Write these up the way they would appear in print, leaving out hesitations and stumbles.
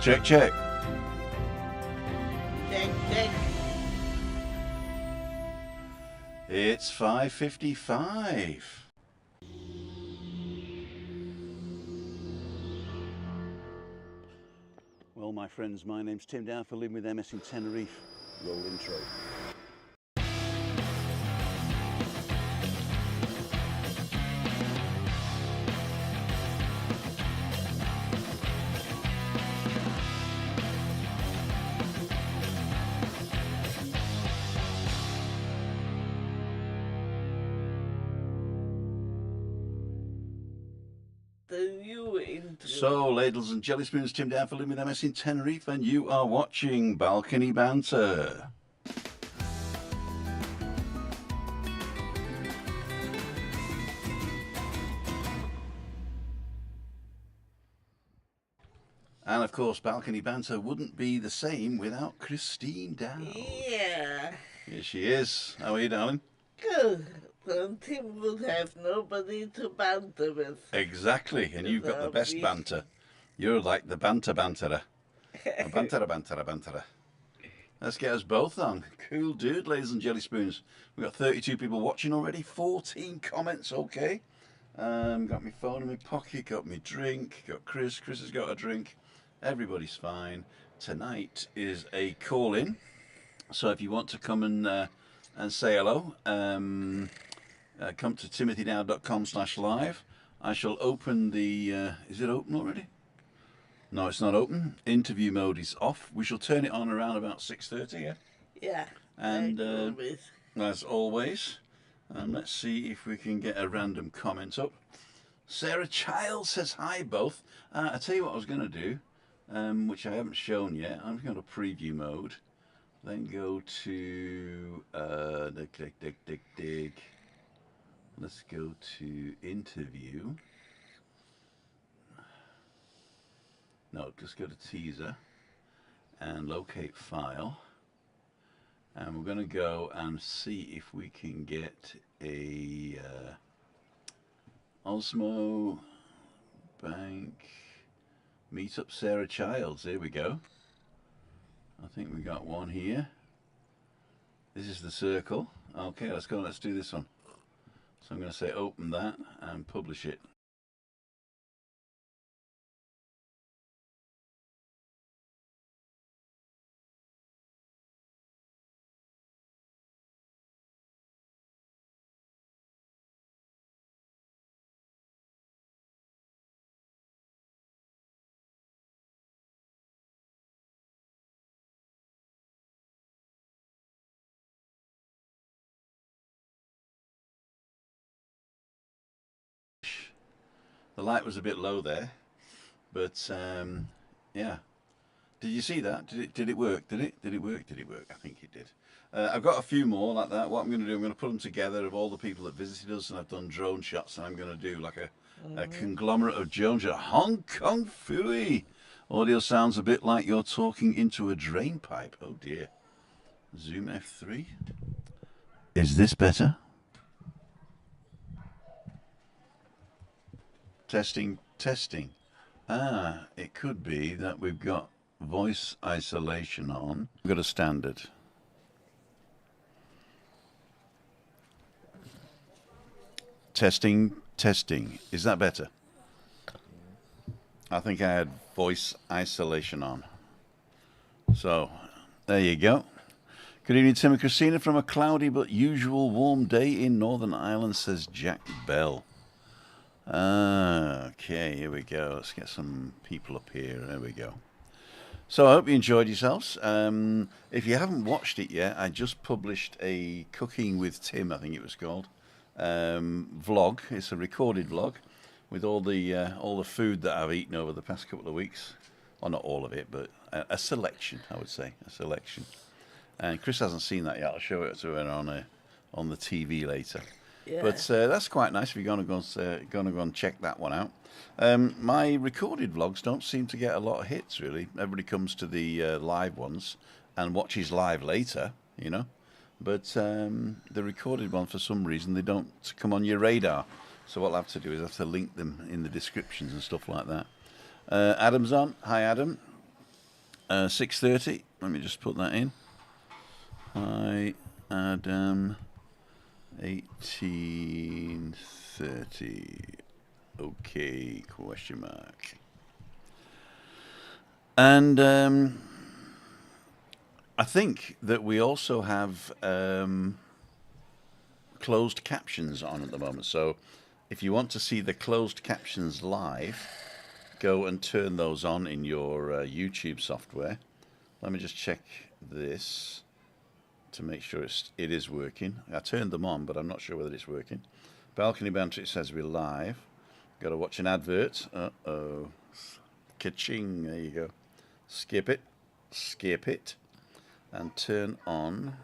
Check, check. Check, check. It's 5:55. Well, my friends, my name's Tim Downford, living with MS in Tenerife. Roll intro. So, ladles and jelly spoons, Tim Downford, living with MS in Tenerife, and you are watching Balcony Banter. And of course, Balcony Banter wouldn't be the same without Christine Dow. Yeah. Here she is. How are you, darling? Good. Then Tim would have nobody to banter with. Exactly, and you've got the best banter. You're like the banterer. A banterer. Let's get us both on. Cool dude, ladies and jelly spoons. We've got 32 people watching already, 14 comments, okay. Got my phone in my pocket, got my drink, got Chris has got a drink. Everybody's fine. Tonight is a call-in, so if you want to come and say hello, come to timothydow.com/live. I shall open the, is it open already? No, it's not open. Interview mode is off. We shall turn it on around about 6:30, yeah? Yeah. And always. as always, let's see if we can get a random comment up. Sarah Child says hi both. I tell you what I was going to do, which I haven't shown yet. I'm going to preview mode. Then go to dig. Let's go to interview. No, just go to teaser and locate file. And we're going to go and see if we can get a Osmo Bank Meetup Sarah Childs. Here we go. I think we got one here. This is the circle. Okay, let's go. Let's do this one. So I'm going to say open that and publish it. The light was a bit low there, but yeah. Did you see that? Did it work? Did it work? I think it did. I've got a few more like that. What I'm going to do, I'm going to put them together of all the people that visited us, and I've done drone shots, and I'm going to do like a conglomerate of drone shots. Hong Kong Fooey! Audio sounds a bit like you're talking into a drain pipe. Oh dear. Zoom F3. Is this better? Testing. It could be that we've got voice isolation on. We've got a standard. Testing. Is that better? I think I had voice isolation on. So, there you go. Good evening, Tim and Christina, from a cloudy but usual warm day in Northern Ireland, says Jack Bell. Okay, here we go. Let's get some people up here. There we go. So I hope you enjoyed yourselves. If you haven't watched it yet, I just published a Cooking with Tim, I think it was called, vlog. It's a recorded vlog with all the food that I've eaten over the past couple of weeks. Well, not all of it, but a selection, I would say, a selection. And Chris hasn't seen that yet. I'll show it to her on the TV later. Yeah. But that's quite nice if you're going to go and check that one out. My recorded vlogs don't seem to get a lot of hits, really. Everybody comes to the live ones and watches live later, you know. But the recorded one, for some reason, they don't come on your radar. So what I'll have to do is I have to link them in the descriptions and stuff like that. Adam's on. Hi, Adam. 6:30. Let me just put that in. Hi, Adam. 18:30. Okay, question mark. And I think that we also have closed captions on at the moment. So if you want to see the closed captions live, go and turn those on in your YouTube software. Let me just check this to make sure it is working. I turned them on, but I'm not sure whether it's working. Balcony Banter, it says we're live. Got to watch an advert. Uh-oh. Ka-ching. There you go. Skip it. Skip it. And turn on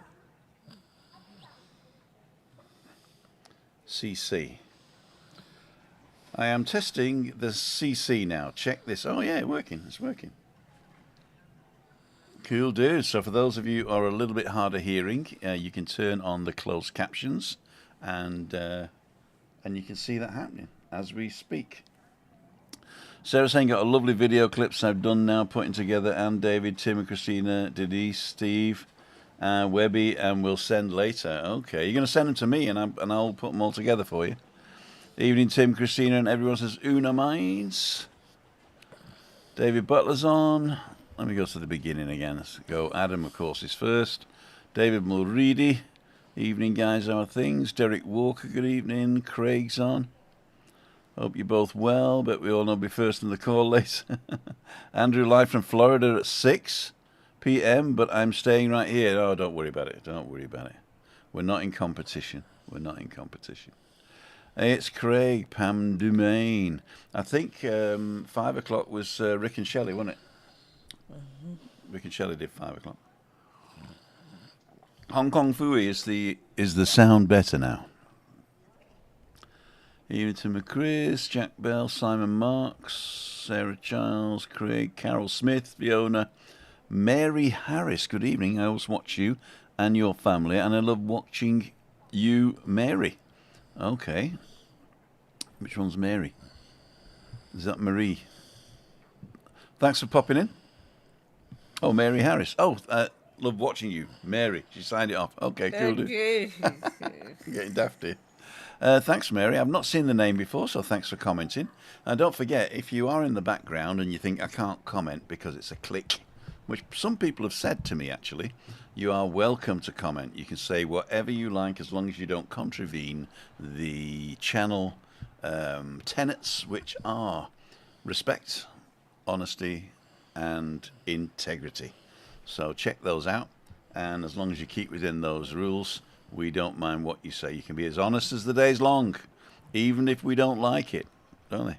CC. I am testing the CC now. Check this. Oh, yeah, working. It's working. Cool, dude. So for those of you who are a little bit harder hearing, you can turn on the closed captions, and you can see that happening as we speak. Sarah's saying got a lovely video clips I've done now, putting together, and David, Tim, and Christina, Denise, Steve, Webby, and we'll send later. Okay, you're going to send them to me, and I'll put them all together for you. Evening, Tim, Christina, and everyone says Una Minds. David Butler's on. Let me go to the beginning again. Let's go. Adam, of course, is first. David Mulready. Evening, guys. How are things? Derek Walker, good evening. Craig's on. Hope you're both well, but we all know be first in the call late. Andrew, live from Florida at 6 p.m., but I'm staying right here. Oh, don't worry about it. Don't worry about it. We're not in competition. We're not in competition. Hey, it's Craig, Pam Dumaine. I think 5 o'clock was Rick and Shelley, wasn't it? Rick and Shelley did 5 o'clock. Hong Kong Fooey is the sound better now? Even to McChris, Jack Bell, Simon Marks, Sarah Childs, Craig, Carol Smith, Fiona, Mary Harris. Good evening. I always watch you and your family, and I love watching you, Mary. Okay. Which one's Mary? Is that Marie? Thanks for popping in. Oh, Mary Harris. Oh, love watching you, Mary. She signed it off. Okay, cool. Thank you. Getting daft here. Thanks, Mary. I've not seen the name before, so thanks for commenting. And don't forget, if you are in the background and you think I can't comment because it's a click, which some people have said to me actually, you are welcome to comment. You can say whatever you like as long as you don't contravene the channel tenets, which are respect, honesty, and integrity. So check those out, and as long as you keep within those rules, we don't mind what you say. You can be as honest as the day's long, even if we don't like it, don't they?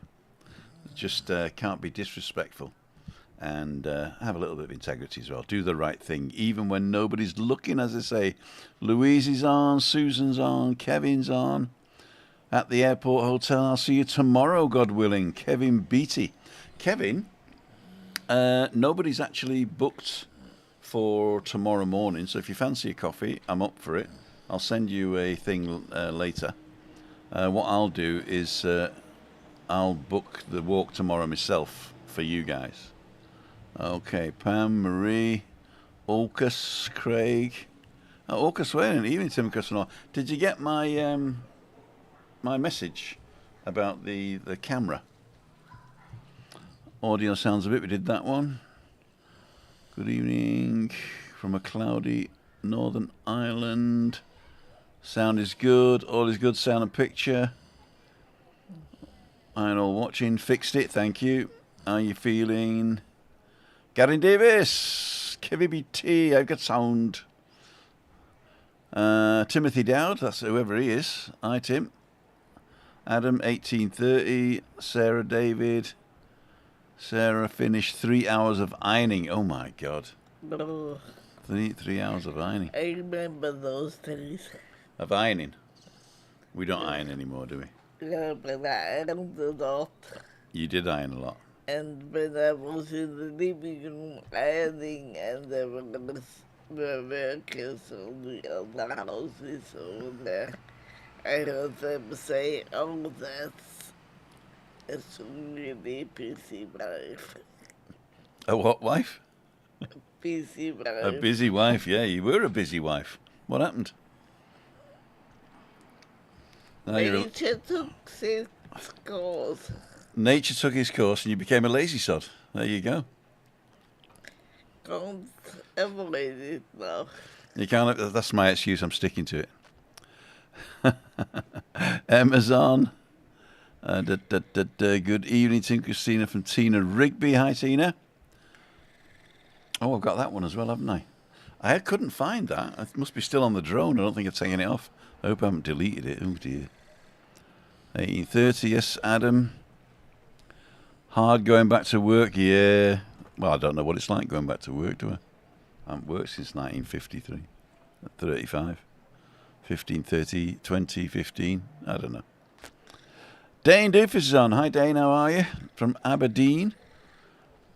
Just can't be disrespectful, and have a little bit of integrity as well. Do the right thing, even when nobody's looking, as I say. Louise is on, Susan's on, Kevin's on. At the airport hotel, I'll see you tomorrow, God willing. Kevin Beatty. Kevin, nobody's actually booked for tomorrow morning, so if you fancy a coffee, I'm up for it. I'll send you a thing later. What I'll do is I'll book the walk tomorrow myself for you guys. Okay, Pam, Marie, Orcus, Craig. Orcus, wait, evening, Tim Customer. Did you get my my message about the camera? Audio sounds a bit. We did that one. Good evening from a cloudy Northern Ireland. Sound is good. All is good. Sound and picture. I'm all watching. Fixed it. Thank you. How are you feeling? Gary Davis. Kevin BT. I've got sound. Timothy Dowd. That's whoever he is. Hi, Tim. Adam, 1830. Sarah David. Sarah finished 3 hours of ironing. Oh, my God. Oh, 3 hours of ironing. I remember those days. Of ironing. We don't iron anymore, do we? Yeah, but I ironed a lot. You did iron a lot. And when I was in the living room ironing, and there were workers on the other houses over there, I heard them say, oh, that's a really busy wife. A what wife? busy A wife. busy wife, yeah. You were a busy wife. What happened? Now Nature took its course. nature took its course and you became a lazy sod. There you go. Can't avoid it now. You can't. That's my excuse. I'm sticking to it. Amazon. Good evening to Christina from Tina Rigby. Hi, Tina. Oh, I've got that one as well, haven't I? I couldn't find that. It must be still on the drone. I don't think I've taken it off. I hope I haven't deleted it. Oh, dear. 18:30, yes, Adam. Hard going back to work, yeah. Well, I don't know what it's like going back to work, do I? I haven't worked since 1953. 35. 15, 30, 20, 15. I don't know. Dane Doofus is on. Hi, Dane, how are you? From Aberdeen.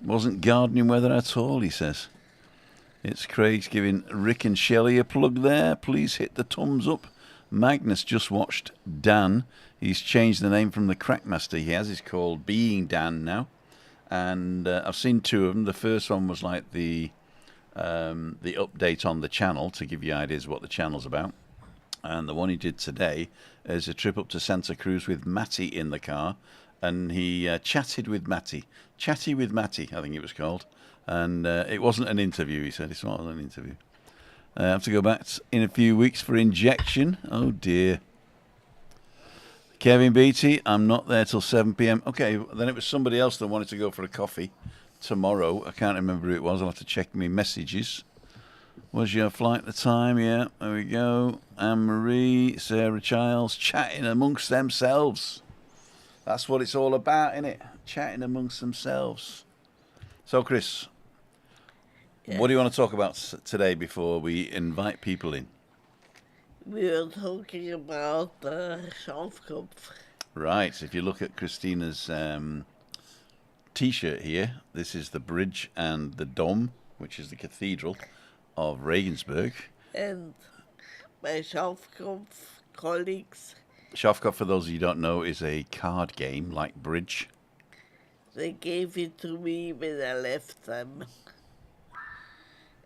Wasn't gardening weather at all, he says. It's Craig's giving Rick and Shelley a plug there. Please hit the thumbs up. Magnus just watched Dan. He's changed the name from the Crackmaster he has. It's called Being Dan now. And I've seen two of them. The first one was like the update on the channel to give you ideas what the channel's about. And the one he did today is a trip up to Santa Cruz with Matty in the car. And he chatted with Matty. Chatty with Matty, I think it was called. And it wasn't an interview, he said. It's not an interview. I have to go back in a few weeks for injection. Oh, dear. Kevin Beatty, I'm not there till 7 p.m. Okay, then it was somebody else that wanted to go for a coffee tomorrow. I can't remember who it was. I'll have to check my messages. Was your flight the time? Yeah, there we go. Anne-Marie, Sarah Childs, chatting amongst themselves. That's what it's all about, isn't it? Chatting amongst themselves. So, Chris, what do you want to talk about today before we invite people in? We were talking about Schafkopf. Right. If you look at Christina's T-shirt here, this is the bridge and the dome, which is the cathedral of Regensburg. And my Schafkopf colleagues, Schafkopf, for those of you who don't know, is a card game like bridge. they gave it to me when I left them.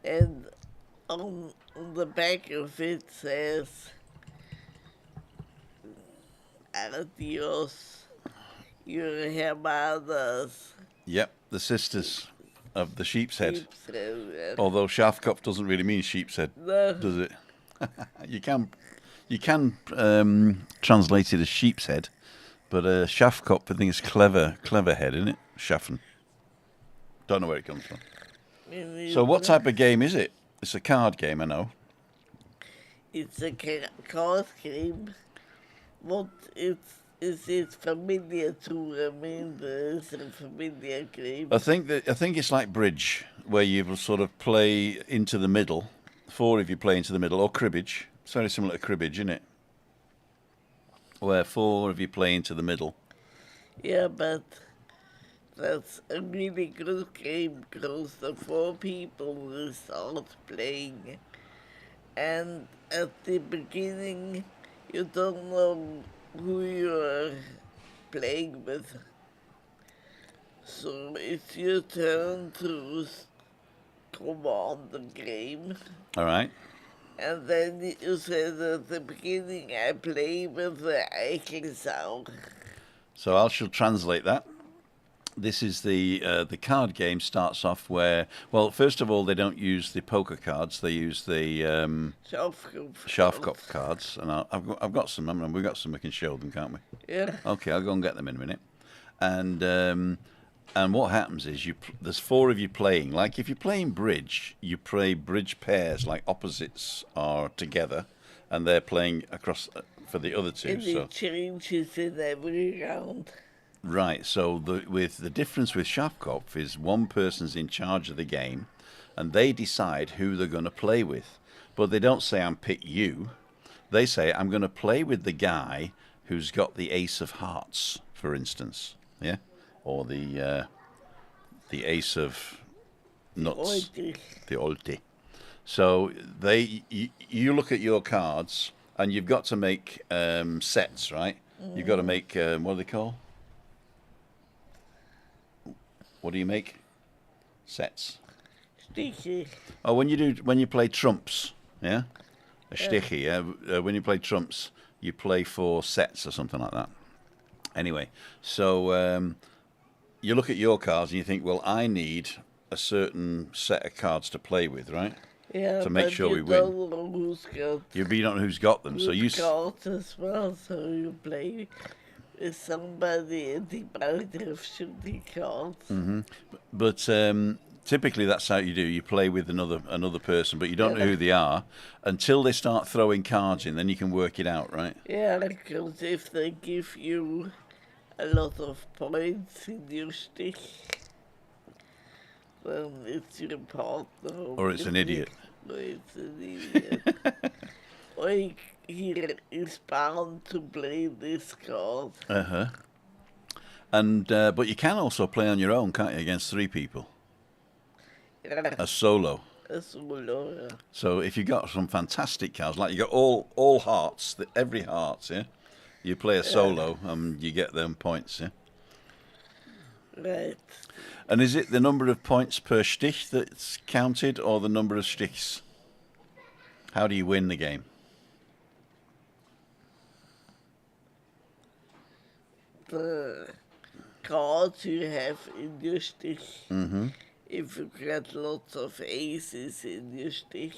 And on the back of it says, Adios, your hermanas. Yep, the sisters of the sheep's head. Sheep's head. Although Schafkopf doesn't really mean sheep's head, No. does it? You can translate it as sheep's head, but Schafkopf, I think, is clever head, isn't it? Schaffen. Don't know where it comes from. So what type of game is it? It's a card game, I know. It's a card game. What is it familiar to? I mean, it's a familiar game. I think it's like bridge, where you sort of play into the middle. Four of you play into the middle, or cribbage. It's very similar to cribbage, isn't it? Where four of you play into the middle. Yeah, but that's a really good game because the four people will start playing. And at the beginning, you don't know who you're playing with. So it's your turn to command the game. All right. And then you said at the beginning, I play with the Eichelsau. So I shall translate that. This is the card game starts off where, well, first of all, they don't use the poker cards. They use the Schafkopf cards. And I've got some. I mean, we've got some. We can show them, can't we? Yeah. Okay, I'll go and get them in a minute. And what happens is there's four of you playing. Like if you're playing bridge, you play bridge pairs, like opposites are together, and they're playing across for the other two. And it changes in every round. Right, so the difference with Schafkopf is one person's in charge of the game, and they decide who they're going to play with. But they don't say, I'm pick you. They say, I'm going to play with the guy who's got the ace of hearts, for instance. Yeah? Or the ace of nuts. The Olte. So you look at your cards, and you've got to make sets, right? Mm. You've got to make, what do they call? What do you make? Sets. sticky. Oh, when you play trumps, yeah, a sticky, yeah. When you play trumps, you play 4 sets or something like that. Anyway, so you look at your cards and you think, well, I need a certain set of cards to play with, right? Yeah, To make but sure you we win. don't know who's got You don't know who's got them, so you. cards as well, so you play with somebody and they might have shooting cards. But typically that's how you do. You play with another person, but you don't know who they are until they start throwing cards in. Then you can work it out, right? Yeah, because if they give you a lot of points in your stick, then it's your partner. Or it's an idiot. Or it's an idiot. Or he is bound to play this card. And but you can also play on your own, can't you? Against 3 people. Yeah. A solo. A solo, yeah. So if you got some fantastic cards, like you got all hearts, every hearts, yeah. You play a solo and you get them points, yeah. Right. And is it the number of points per stich that's counted, or the number of stichs? How do you win the game? The cards you have in your stick. If you get lots of aces in your stick,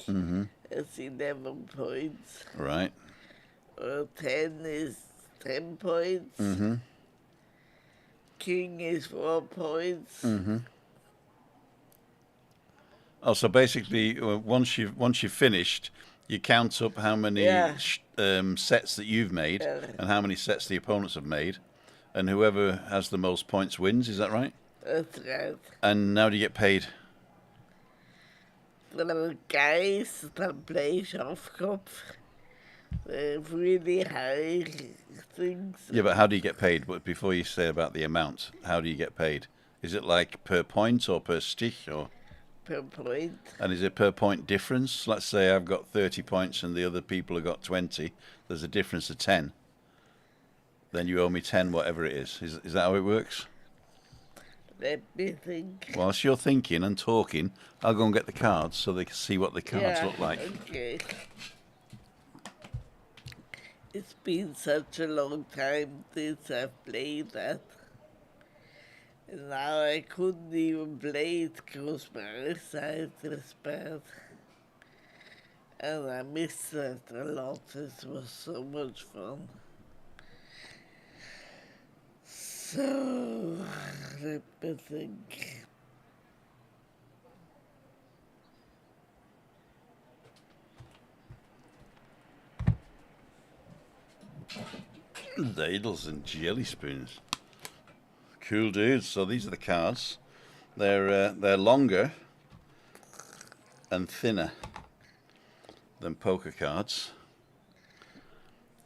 it's 11 points. Right. 10 is 10 points. King is 4 points. Oh, so basically, once you've finished, you count up how many sets that you've made and how many sets the opponents have made, and whoever has the most points wins. Is that right? That's right. And how do you get paid? The guys that play Schafkopf, they have really high things. Yeah, but how do you get paid? But before you say about the amount, how do you get paid? Is it like per point or per stich or? Per point. And is it per point difference? Let's say I've got 30 points and the other people have got 20. There's a difference of 10. Then you owe me 10, whatever it is. Is that how it works? Let me think. Whilst you're thinking and talking, I'll go and get the cards so they can see what the cards look like. Okay. It's been such a long time since I've played that. And now I couldn't even play it because my eyesight is bad. And I missed that a lot. It was so much fun. So, let me think. Ladles and jelly spoons. Cool dudes. So these are the cards. They're longer and thinner than poker cards.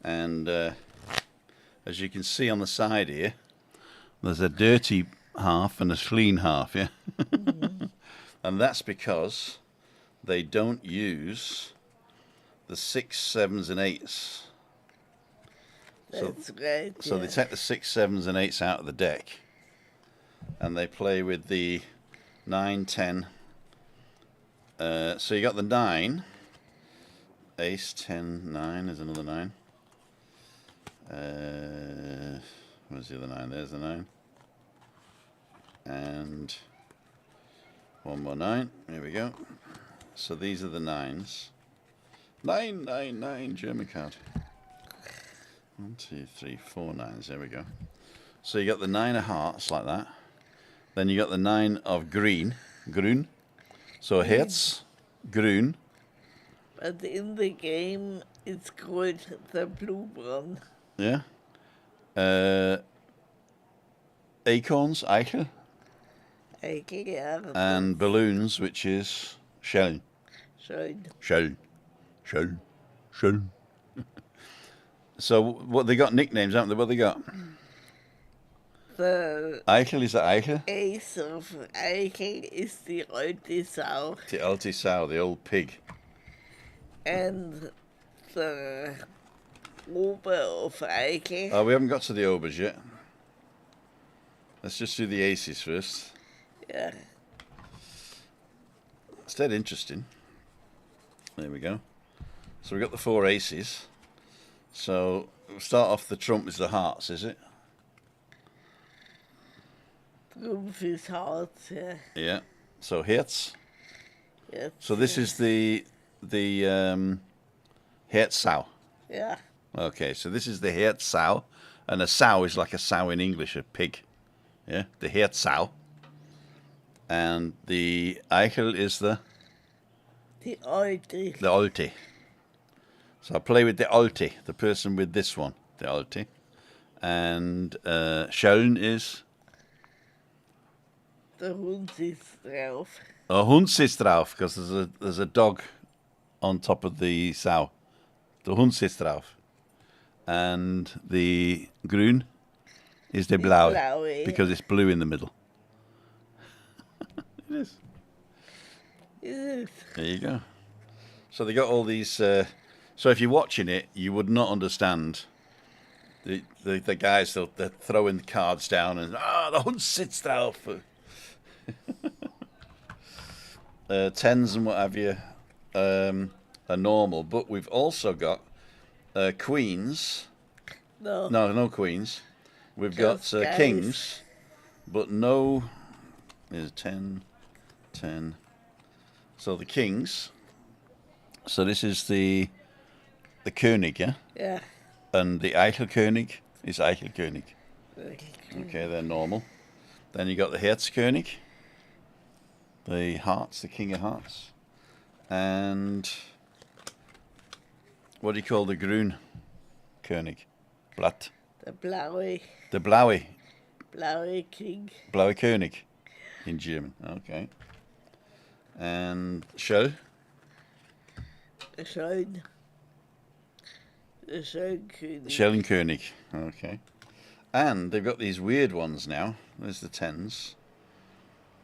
And as you can see on the side here, there's a dirty half and a clean half, yeah? And that's because they don't use the 6s, 7s and 8s. That's right. So they take the 6s, 7s and 8s out of the deck and they play with the 9, 10. So you got the 9, ace, 10, 9, there's another 9. Where's the other 9? There's the 9. And one more 9. Here we go. So these are the 9s. 9, 9, 9, German card. 1, 2, 3, 4 9s. There we go. So you got the 9 of hearts like that. Then you got the 9 of green. So Herz, grün. But in the game, it's called the blue one. Yeah. Acorns, Eichel. Eichel, yeah. And balloons, which is Schellen. Schön. Schellen. So what they got nicknames, haven't they? What they got? The Eichel, is that Eichel? ace of Eichel is the alte Sau. The alte Sau, the old pig. And the Ober of Eichel. Oh, we haven't got to the Obers yet. Let's just do the aces first. Yeah. It's dead interesting. There we go. So we've got the 4 aces. So we'll start off, the trump is the hearts, is it? Trump is hearts, yeah. Yeah. So Herz. Yes. So this is the Herzsau. Yeah. Okay, so this is the Herzsau, and a sow is like a sow in English, a pig. Yeah, the Herzsau. And the Eichel is the Alte. the Alte. So I play with the Alte, the person with this one, the Alte. And Schön is? Der Hund sitzt drauf. A Hund sitzt drauf, because there's a dog on top of the sow. The Hund sitzt drauf. And the Grün is the Blaue, Blaue. because it's blue in the middle. It is. Is it? There you go. So they got all these. So if you're watching it, you would not understand. The guys, they're throwing the cards down and the Hund sitzt drauf. Tens and what have you are normal, but we've also got queens. No queens. We've Just got guys. kings, but no. There's 10. So the kings. So this is the König, yeah? Yeah. And the Eichelkönig is Eichelkönig. Okay, they're normal. Then you got the Herzkönig, the hearts, the king of hearts. And what do you call the Grün König? Blatt. Der Blaue. The Blaue. Blaue King. Blaue König in German. Okay. And Schön. Schön. Der Schönkönig. Schellenkönig. Okay. And they've got these weird ones now. There's the tens.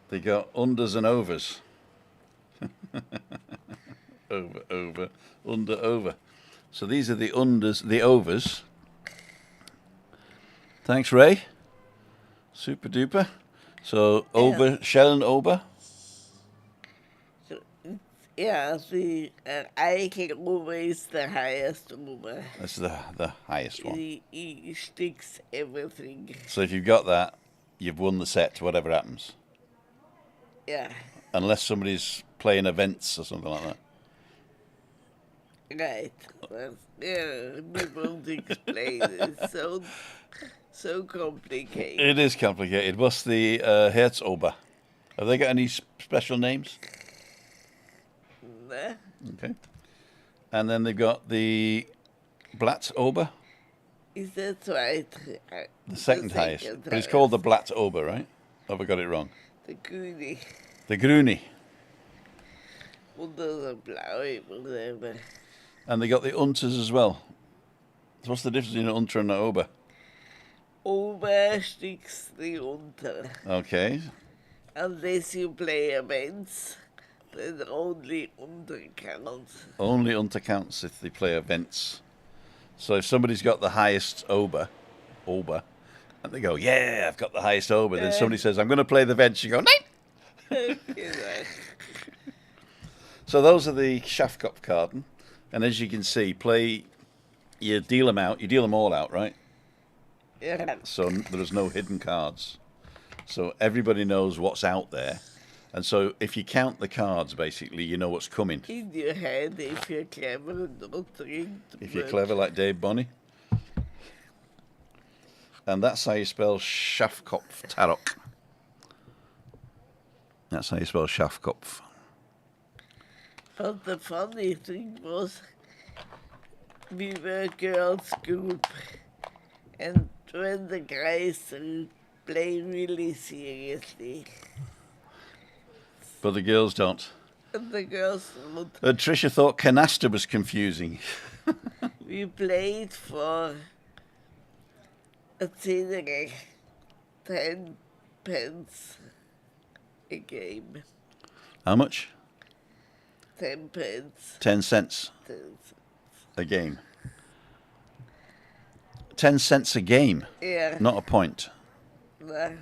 They got unders and overs. over, under, over. So these are the unders, the overs. Thanks, Ray. Super duper. So over, Schellen over. Yeah, the Eichel Ober is the highest Ober. That's the highest one. He sticks everything. So if you've got that, you've won the set, whatever happens. Yeah. Unless somebody's playing events or something like that. Right. But, yeah, we won't explain it. It's so complicated. It is complicated. What's the Herzober? Have they got any special names? Nah. Okay. And then they've got the Blattober, Is that right? the second highest. But it's called the Blattober, right? Have I got it wrong? The Grüne. The Grüne. Under the Blaue, whatever. And they got the Unters as well. So what's the difference between an Unter and an Ober? Ober sticks the Unter. Okay. Unless you play events, then only Unter counts. Only Unter counts if they play events. So if somebody's got the highest Ober, and they go, yeah, I've got the highest Ober, then somebody says, I'm going to play the events, you go, no! So those are the Schafkopf Karten. And as you can see, you deal them out, you deal them all out, right? Yeah. So there's no hidden cards. So everybody knows what's out there. And so if you count the cards, basically, you know what's coming. In your head, if you're clever and not drink too If you're much. clever like Dave Bonney. And that's how you spell Schafkopf Tarok. That's how you spell Schafkopf. But the funny thing was, we were a girls' group, and when the guys play really seriously, But the girls don't. and the girls don't, And Tricia thought canasta was confusing. we played for a tenner, 10 pence a game. How much? 10 pence. 10 cents 10 a game. 10 cents a game, Yeah. not a point. Nah.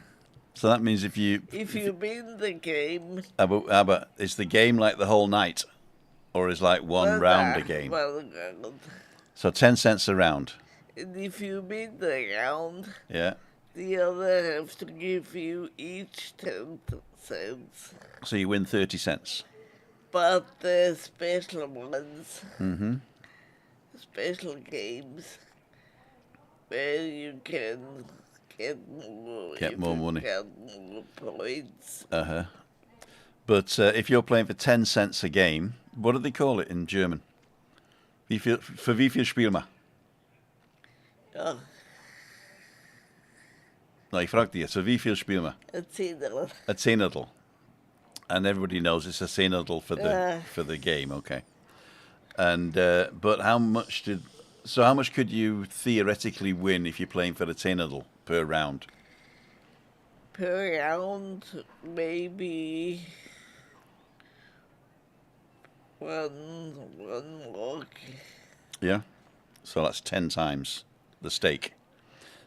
So that means if you win the game, but is the game like the whole night, or is like one round a game? 1 round. So 10 cents a round. And if you win the round, Yeah. the other have to give you each 10 cents. So you win 30 cents. But the special ones, Mm-hmm. special games, where you can get more, money. Get more points. But if you're playing for 10 cents a game, what do they call it in German? For wie viel spiel ma? Ja, No, ich frage dich, für wie viel spiel ma? a Zehnerl. A Zehnerl. And everybody knows it's a Zehnerl for the game, okay. And but how much could you theoretically win if you're playing for a Zehnerl per round? Per round, maybe one mark. Yeah. So that's 10 times the stake.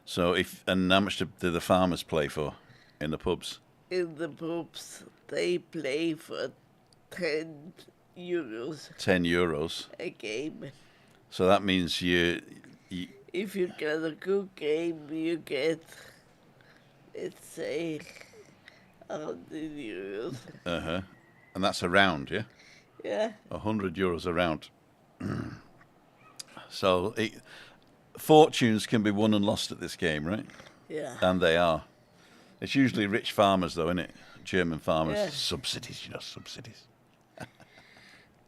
So and how much do the farmers play for in the pubs? In the pubs, they play for 10 euros. 10 euros a game. So that means you if you get a good game, you get, let's say, 100 euros. And that's a round, yeah? Yeah. 100 euros a round. So fortunes can be won and lost at this game, right? Yeah. And they are. It's usually rich farmers, though, isn't it? German farmers. Yeah. Subsidies, subsidies.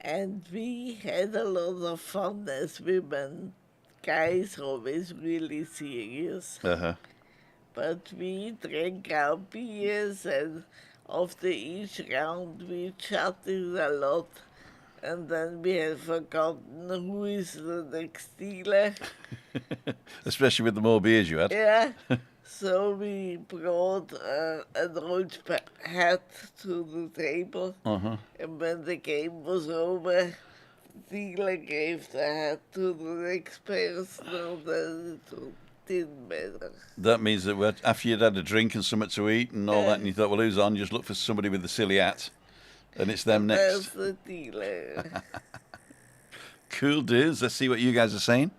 And we had a lot of fun as women. Guys always really serious. But we drank our beers, and after each round we chatted a lot. And then we had forgotten who is the next dealer. Especially with the more beers you had. Yeah. So we brought an old hat to the table. And when the game was over, the dealer gave the hat to the next person, and then it didn't matter. That means that after you'd had a drink and something to eat and all that, and you thought, well, who's on? You just look for somebody with the silly hat. And it's them next. That's the dealer. Cool dudes. Let's see what you guys are saying.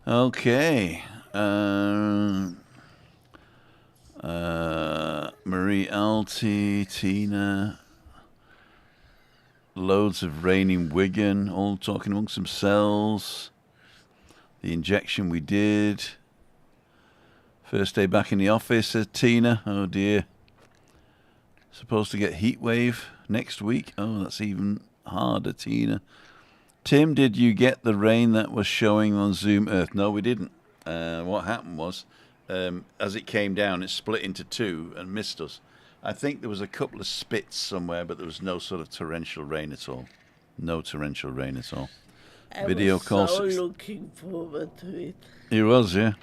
Okay. Marie Alti, Tina. Loads of rain in Wigan. All talking amongst themselves. The injection we did. First day back in the office, says Tina. Oh dear. Supposed to get heat wave next week. Oh, that's even harder, Tina. Tim, did you get the rain that was showing on Zoom Earth? No, we didn't. What happened was, as it came down, it split into two and missed us. I think there was a couple of spits somewhere, but there was no sort of torrential rain at all. No torrential rain at all. I Video was call. so looking forward to it. It was, yeah.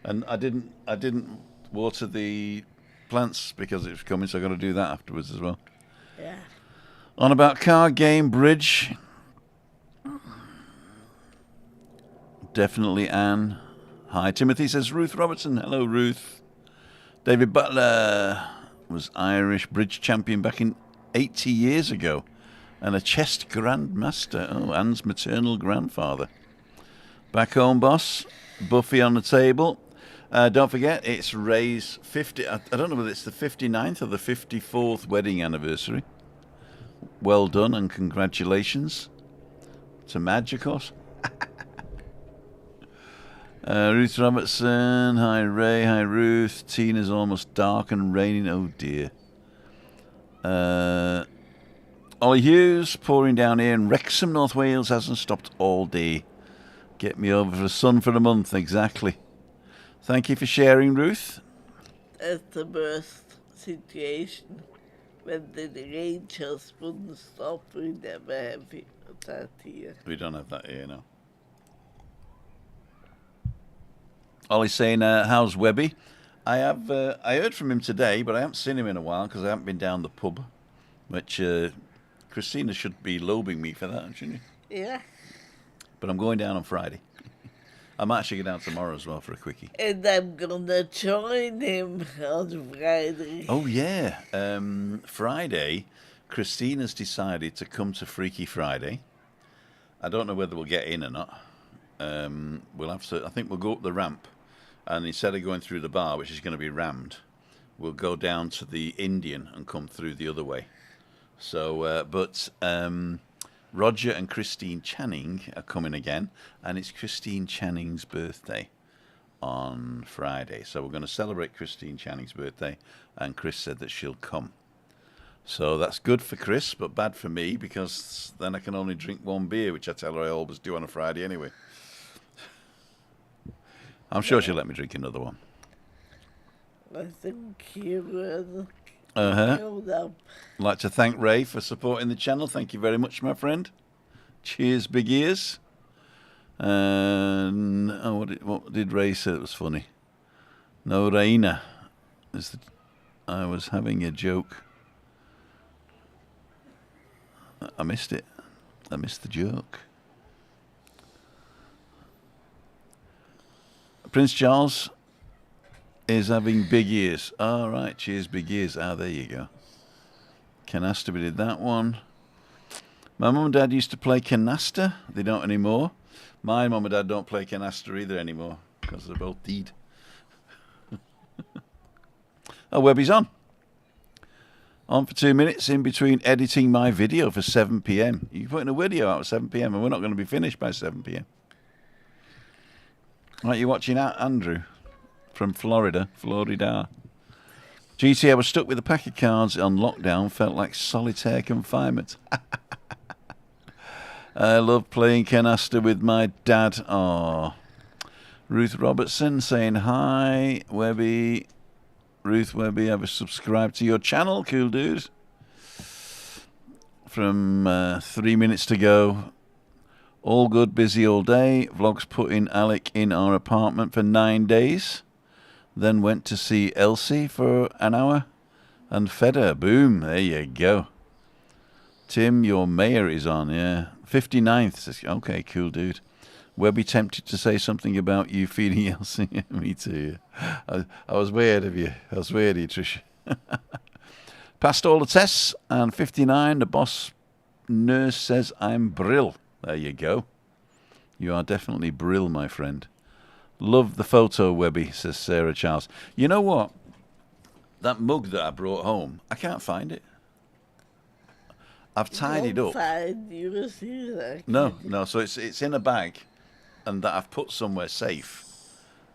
And I didn't water the plants because it was coming, so I got to do that afterwards as well. Yeah. On about card game, bridge. Definitely Anne. Hi, Timothy says Ruth Robertson. Hello, Ruth. David Butler was Irish bridge champion back in 80 years ago and a chess grandmaster. Oh, Anne's maternal grandfather. Back home, boss. Buffy on the table. Don't forget, it's Ray's 50... I don't know whether it's the 59th or the 54th wedding anniversary. Well done and congratulations to Madge, of course. Ruth Robertson, hi Ray, hi Ruth. Tina's almost dark and raining, oh dear. Ollie Hughes, pouring down here in Wrexham, North Wales, hasn't stopped all day. Get me over for the sun for a month, exactly. Thank you for sharing, Ruth. That's the worst situation. When the rain just wouldn't stop, we never have that here. We don't have that here, no. Ollie's saying, how's Webby? I heard from him today, but I haven't seen him in a while because I haven't been down the pub, which Christina should be lobing me for that, shouldn't you? Yeah. But I'm going down on Friday. I might actually go down tomorrow as well for a quickie. And I'm gonna join him on Friday. Oh, yeah. Friday, Christina's decided to come to Freaky Friday. I don't know whether we'll get in or not. We'll have to. I think we'll go up the ramp, and instead of going through the bar, which is going to be rammed, we'll go down to the Indian and come through the other way. So, but Roger and Christine Channing are coming again, and it's Christine Channing's birthday on Friday. So we're going to celebrate Christine Channing's birthday, and Chris said that she'll come. So that's good for Chris, but bad for me, because then I can only drink one beer, which I tell her I always do on a Friday anyway. I'm sure she'll let me drink another one. I think you will. I'd like to thank Ray for supporting the channel. Thank you very much, my friend. Cheers, big ears. And what did Ray say that was funny? No, Raina. I was having a joke. I missed it. I missed the joke. Prince Charles is having big ears. All right, cheers, big ears. There you go. Canasta, we did that one. My mum and dad used to play canasta. They don't anymore. My mum and dad don't play canasta either anymore, because they're both dead. Oh, Webby's on. On for 2 minutes in between editing my video for 7 p.m. You're putting a video out at 7 p.m. and we're not going to be finished by 7 p.m. Right, you're watching out, Andrew, from Florida. GT, I was stuck with a pack of cards on lockdown. Felt like solitaire confinement. I love playing canasta with my dad. Oh, Ruth Robertson saying hi, Webby. Ruth Webby, I've subscribed to your channel, cool dude. From 3 minutes to go. All good, busy all day. Vlogs putting Alec in our apartment for 9 days. Then went to see Elsie for an hour and fed her. Boom, there you go. Tim, your mayor is on, yeah. 59th. Okay, cool dude. Webby tempted to say something about you feeding Elsie. Me too. I was way ahead of you. I was way ahead of you, Trish. Passed all the tests, and 59, the boss nurse says I'm brill. There you go. You are definitely brill, my friend. Love the photo, Webby, says Sarah Charles. You know what? That mug that I brought home, I can't find it. I've tidied up. No. So it's in a bag, and that I've put somewhere safe,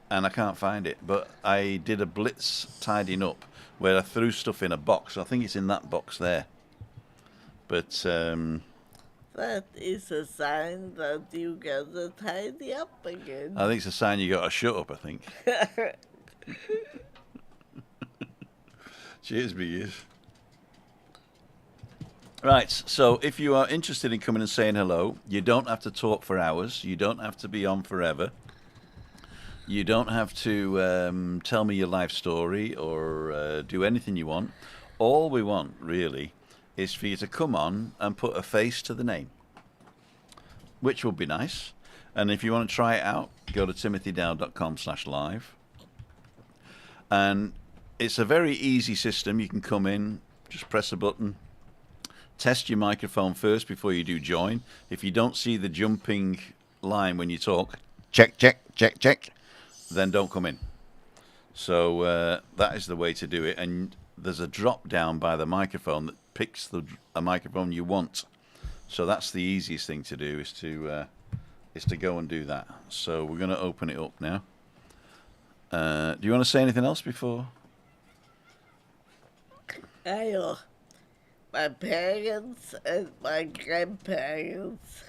and I can't find it. But I did a blitz tidying up where I threw stuff in a box. I think it's in that box there. But that is a sign that you gotta tidy up again. I think it's a sign you gotta shut up, I think. Cheers, big ears. Right, so if you are interested in coming and saying hello, you don't have to talk for hours. You don't have to be on forever. You don't have to tell me your life story or do anything you want. All we want, really, is for you to come on and put a face to the name, which would be nice. And if you want to try it out, go to timothydow.com/live. And it's a very easy system. You can come in, just press a button. Test your microphone first before you do join. If you don't see the jumping line when you talk, check, then don't come in. So that is the way to do it. And there's a drop down by the microphone that picks a microphone you want. So that's the easiest thing to do, is to go and do that. So we're going to open it up now. Do you want to say anything else before? My parents and my grandparents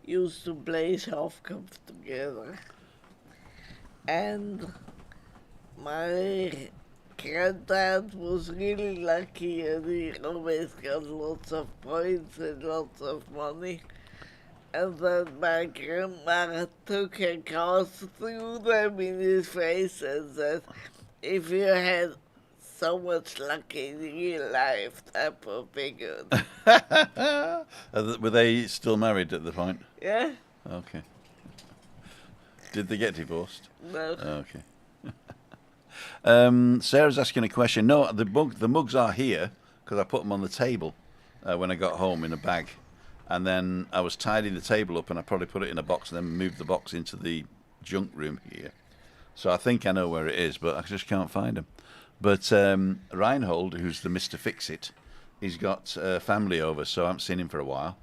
used to play Schafkopf together. And my granddad was really lucky, and he always got lots of points and lots of money. And then my grandma took a cross, threw them in his face, and said, if you had so much luck in real life, that would be good. Were they still married at the point? Yeah. Okay. Did they get divorced? No. Okay. Sarah's asking a question. No, the mugs are here because I put them on the table when I got home in a bag. And then I was tidying the table up and I probably put it in a box and then moved the box into the junk room here. So I think I know where it is, but I just can't find him. But Reinhold, who's the Mr. Fix-It, he's got family over, so I haven't seen him for a while.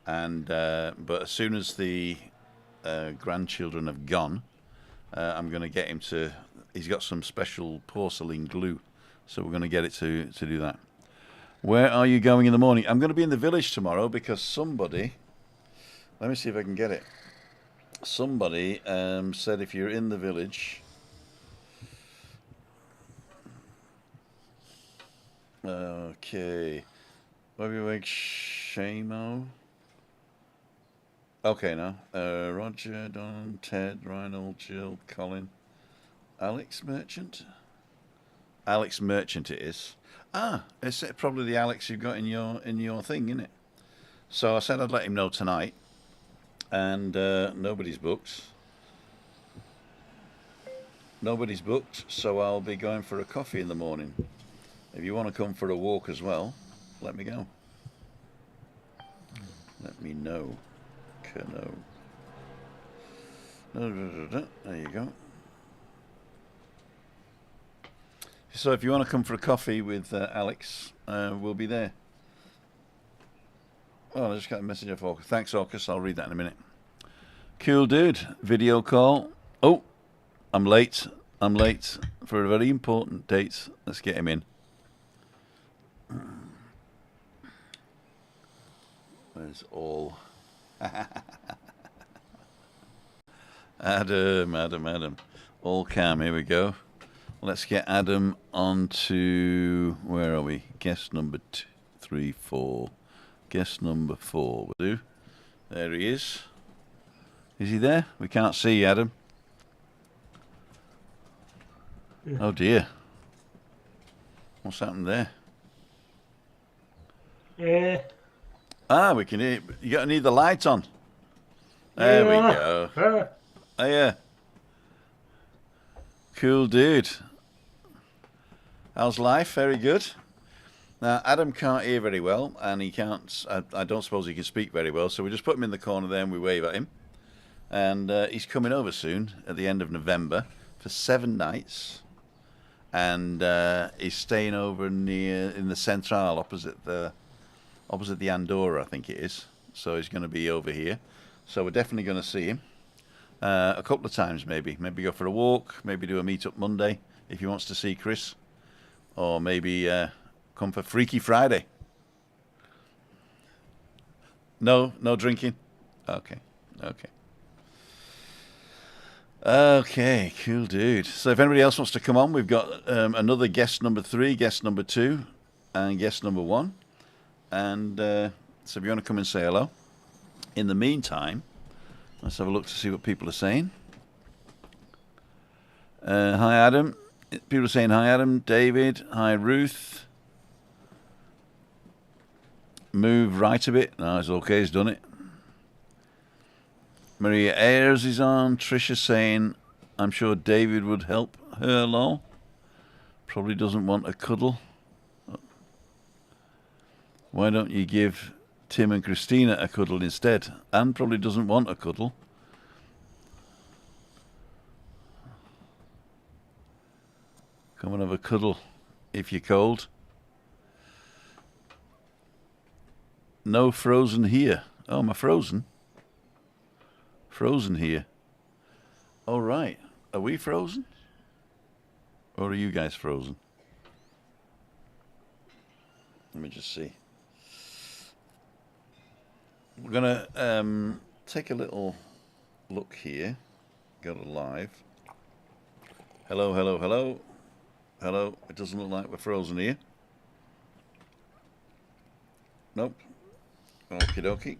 And but as soon as the grandchildren have gone, I'm going to get him to... He's got some special porcelain glue, so we're going to get it to do that. Where are you going in the morning? I'm going to be in the village tomorrow because somebody... Let me see if I can get it. Somebody said if you're in the village... Okay. Webby Wig Shamo. Okay, now. Roger, Don, Ted, Reinhold, Jill, Colin. Alex Merchant? Alex Merchant it is. Ah, it's probably the Alex you've got in your thing, isn't it? So I said I'd let him know tonight. And nobody's booked. Nobody's booked, so I'll be going for a coffee in the morning. If you want to come for a walk as well, let me go. Let me know. There you go. So if you want to come for a coffee with Alex, we'll be there. Oh, I just got a message off Orcus. Thanks, Orcus. I'll read that in a minute. Cool dude. Video call. Oh, I'm late. I'm late for a very important date. Let's get him in. Where's all? Adam. All cam. Here we go. Let's get Adam on to... Where are we? Guest number 3, 4. Guest number 4 will do. There he is. Is he there? We can't see you, Adam. Yeah. Oh dear. What's happened there? Yeah. Ah, we can hear. You got to need the light on. There we go. Oh yeah. Cool dude. How's life? Very good. Now, Adam can't hear very well, and he can't... I don't suppose he can speak very well, so we just put him in the corner there and we wave at him. And he's coming over soon, at the end of November, for 7 nights. And he's staying over near in the Central, opposite the Andorra, I think it is. So he's going to be over here. So we're definitely going to see him a couple of times, maybe. Maybe go for a walk, maybe do a meet-up Monday, if he wants to see Chris. Or maybe... come for Freaky Friday. No drinking? Okay. Okay, cool dude. So if anybody else wants to come on, we've got another guest number 3, guest number 2, and guest number 1. And so if you want to come and say hello. In the meantime, let's have a look to see what people are saying. Hi, Adam. People are saying hi, Adam. David. Hi, Ruth. Move right a bit. No, it's okay. He's done it. Maria Ayers is on. Trisha saying, I'm sure David would help her, lol. Probably doesn't want a cuddle. Why don't you give Tim and Christina a cuddle instead? Anne probably doesn't want a cuddle. Come and have a cuddle if you're cold. No frozen here. Oh, am I frozen? Frozen here. All right. Are we frozen? Or are you guys frozen? Let me just see. We're going to take a little look here. Go to live. Hello. Hello. It doesn't look like we're frozen here. Nope. Okie dokie.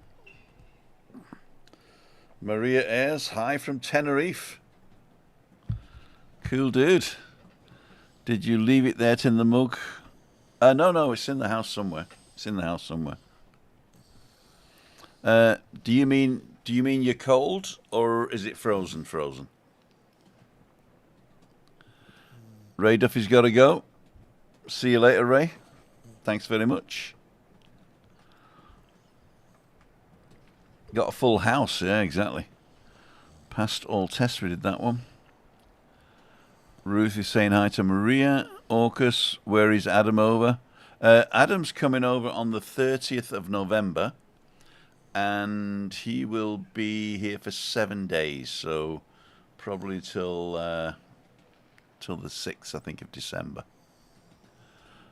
Maria Ayres, hi from Tenerife. Cool dude. Did you leave it there in the mug? No, it's in the house somewhere. Do you mean you're cold or is it frozen? Ray Duffy's got to go. See you later, Ray. Thanks very much. Got a full house, yeah, exactly. Passed all tests, we did that one. Ruth is saying hi to Maria. Orcus, where is Adam over? Adam's coming over on the 30th of November, and he will be here for 7 days, so probably till the 6th, I think, of December.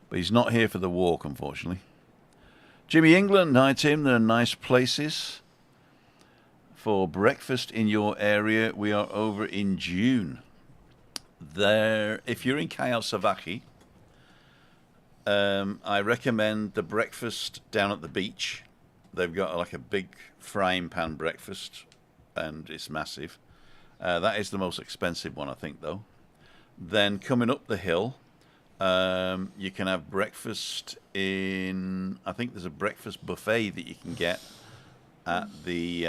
But he's not here for the walk, unfortunately. Jimmy England, hi Tim, there are nice places for breakfast in your area. We are over in June. There, if you're in Cayo Savaki, I recommend the breakfast down at the beach. They've got like a big frying pan breakfast, and it's massive. That is the most expensive one, I think, though. Then coming up the hill, you can have breakfast in, I think there's a breakfast buffet that you can get at the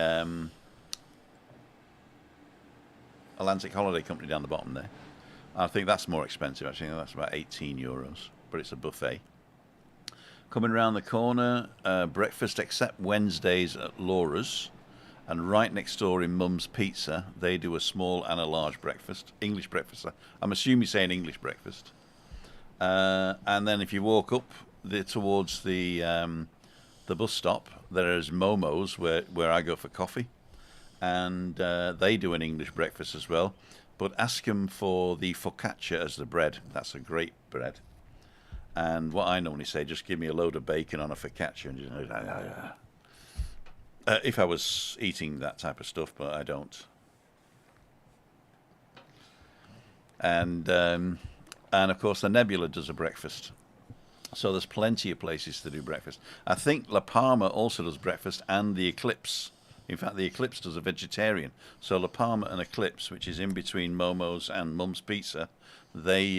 Atlantic Holiday Company down the bottom there. I think that's more expensive, actually. That's about €18, but it's a buffet. Coming around the corner, breakfast except Wednesdays at Laura's. And right next door in Mum's Pizza, they do a small and a large breakfast. English breakfast. I'm assuming you're saying English breakfast. And then if you walk up towards the bus stop, there's Momo's, where I go for coffee. And they do an English breakfast as well. But ask them for the focaccia as the bread. That's a great bread. And what I normally say, just give me a load of bacon on a focaccia. And just, if I was eating that type of stuff, but I don't. And of course, the Nebula does a breakfast. So there's plenty of places to do breakfast. I think La Palma also does breakfast, and the Eclipse. In fact, the Eclipse does a vegetarian. So La Palma and Eclipse, which is in between Momo's and Mum's Pizza, they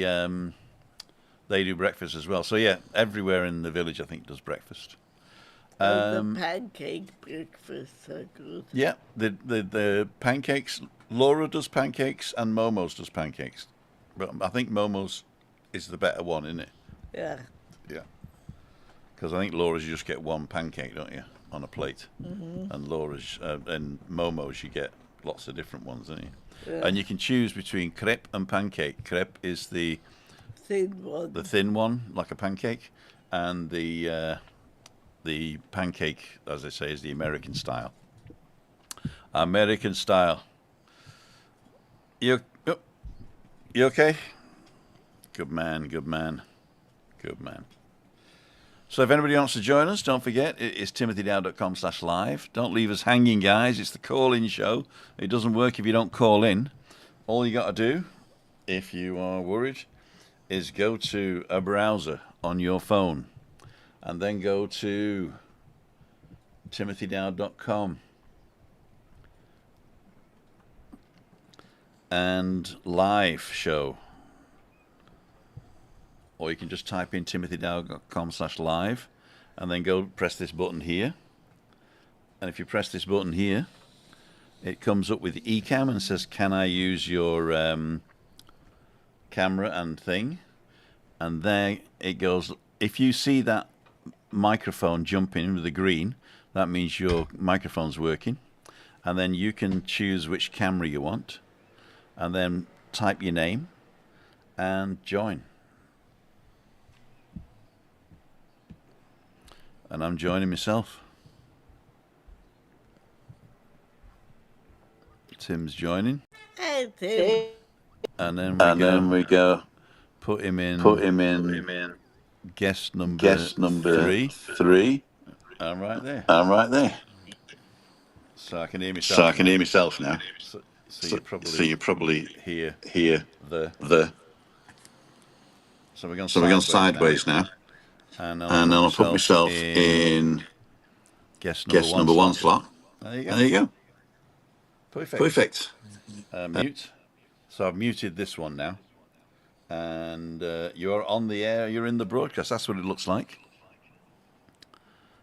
do breakfast as well. So yeah, everywhere in the village, I think, does breakfast. The pancake breakfasts are good. Yeah, the pancakes. Laura does pancakes and Momo's does pancakes, but I think Momo's is the better one, isn't it? Yeah. Yeah. Because I think Laura's you just get one pancake, don't you, on a plate, and Laura's and Momo's you get lots of different ones, don't you? Yeah. And you can choose between crepe and pancake. Crepe is the thin one. The thin one, like a pancake, and the pancake, as I say, is the American style. American style. You okay? Good man, good man, good man. So if anybody wants to join us, don't forget, it is timothydow.com/live. Don't leave us hanging, guys. It's the call-in show. It doesn't work if you don't call in. All you got to do, if you are worried, is go to a browser on your phone and then go to timothydow.com and live show. Or you can just type in timothydow.com/live and then go press this button here. And if you press this button here, it comes up with eCam and says, can I use your camera and thing? And there it goes. If you see that microphone jumping with the green, that means your microphone's working. And then you can choose which camera you want. And then type your name and join. And I'm joining myself. Tim's joining. Hey, Tim. And then we go. Put him in. Guest number three. I'm right there. So I can hear myself. Now. So you probably hear the. So we're going sideways now. And then I'll put myself in guest number one slot. There you go. Perfect. Mute. So I've muted this one now. And you're on the air, you're in the broadcast. That's what it looks like.